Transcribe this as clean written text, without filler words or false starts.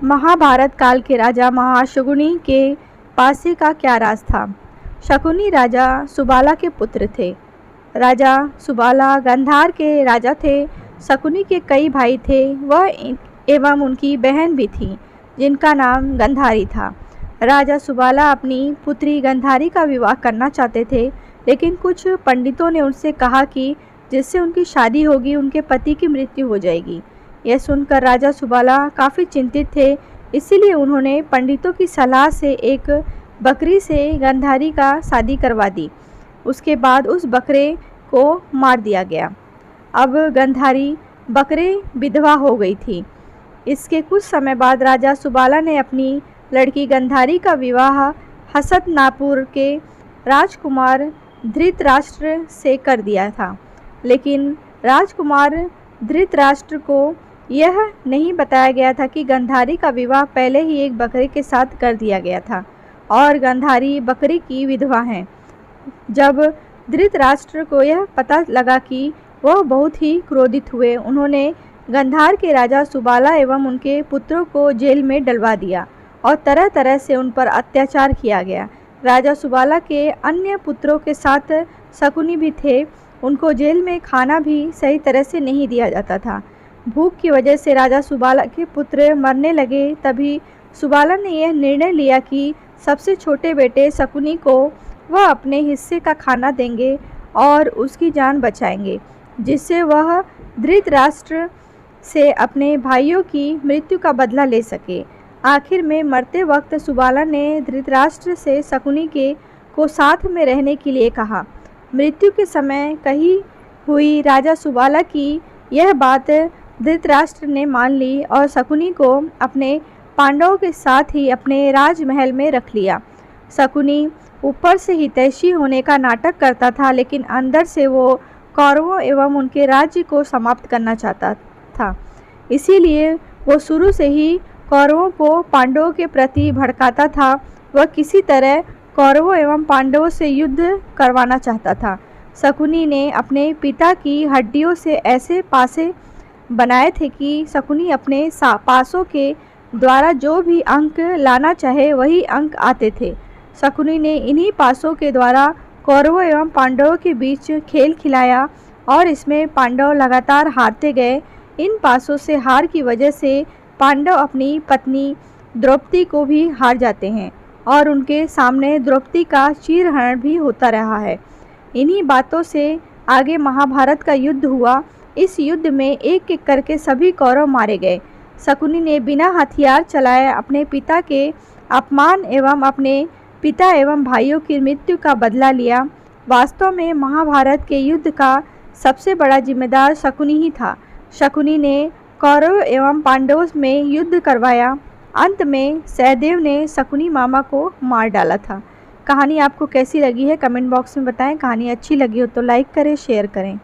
महाभारत काल के राजा महाशकुनी के पासे का क्या राज था। शकुनी राजा सुबाला के पुत्र थे। राजा सुबाला गंधार के राजा थे। शकुनी के कई भाई थे, वह एवं उनकी बहन भी थी जिनका नाम गंधारी था। राजा सुबाला अपनी पुत्री गंधारी का विवाह करना चाहते थे, लेकिन कुछ पंडितों ने उनसे कहा कि जिससे उनकी शादी होगी उनके पति की मृत्यु हो जाएगी। यह सुनकर राजा सुबाला काफ़ी चिंतित थे, इसीलिए उन्होंने पंडितों की सलाह से एक बकरी से गंधारी का शादी करवा दी। उसके बाद उस बकरे को मार दिया गया। अब गंधारी बकरे विधवा हो गई थी। इसके कुछ समय बाद राजा सुबाला ने अपनी लड़की गंधारी का विवाह हसतिनापुर के राजकुमार धृतराष्ट्र से कर दिया था, लेकिन राजकुमार धृतराष्ट्र को यह नहीं बताया गया था कि गंधारी का विवाह पहले ही एक बकरे के साथ कर दिया गया था और गंधारी बकरी की विधवा है। जब धृतराष्ट्र को यह पता लगा कि वह बहुत ही क्रोधित हुए। उन्होंने गंधार के राजा सुबाला एवं उनके पुत्रों को जेल में डलवा दिया और तरह तरह से उन पर अत्याचार किया गया। राजा सुबाला के अन्य पुत्रों के साथ शकुनी भी थे। उनको जेल में खाना भी सही तरह से नहीं दिया जाता था। भूख की वजह से राजा सुबाला के पुत्र मरने लगे। तभी सुबाला ने यह निर्णय लिया कि सबसे छोटे बेटे शकुनी को वह अपने हिस्से का खाना देंगे और उसकी जान बचाएंगे, जिससे वह धृतराष्ट्र से अपने भाइयों की मृत्यु का बदला ले सके। आखिर में मरते वक्त सुबाला ने धृतराष्ट्र से शकुनी को साथ में रहने के लिए कहा। मृत्यु के समय कही हुई राजा सुबाला की यह बात धृतराष्ट्र ने मान ली और शकुनी को अपने पांडवों के साथ ही अपने राजमहल में रख लिया। शकुनी ऊपर से हितैषी होने का नाटक करता था, लेकिन अंदर से वो कौरवों एवं उनके राज्य को समाप्त करना चाहता था। इसीलिए वो शुरू से ही कौरवों को पांडवों के प्रति भड़काता था। वह किसी तरह कौरवों एवं पांडवों से युद्ध करवाना चाहता था। शकुनी ने अपने पिता की हड्डियों से ऐसे पासे बनाए थे कि शकुनी अपने पासों के द्वारा जो भी अंक लाना चाहे वही अंक आते थे। शकुनी ने इन्हीं पासों के द्वारा कौरवों एवं पांडवों के बीच खेल खिलाया और इसमें पांडव लगातार हारते गए। इन पासों से हार की वजह से पांडव अपनी पत्नी द्रौपदी को भी हार जाते हैं और उनके सामने द्रौपदी का चीरहरण भी होता रहा है। इन्हीं बातों से आगे महाभारत का युद्ध हुआ। इस युद्ध में एक एक करके सभी कौरव मारे गए। शकुनी ने बिना हथियार चलाए अपने पिता के अपमान एवं अपने पिता एवं भाइयों की मृत्यु का बदला लिया। वास्तव में महाभारत के युद्ध का सबसे बड़ा जिम्मेदार शकुनी ही था। शकुनी ने कौरव एवं पांडवों में युद्ध करवाया। अंत में सहदेव ने शकुनी मामा को मार डाला था। कहानी आपको कैसी लगी है कमेंट बॉक्स में बताएं। कहानी अच्छी लगी हो तो लाइक करें, शेयर करें।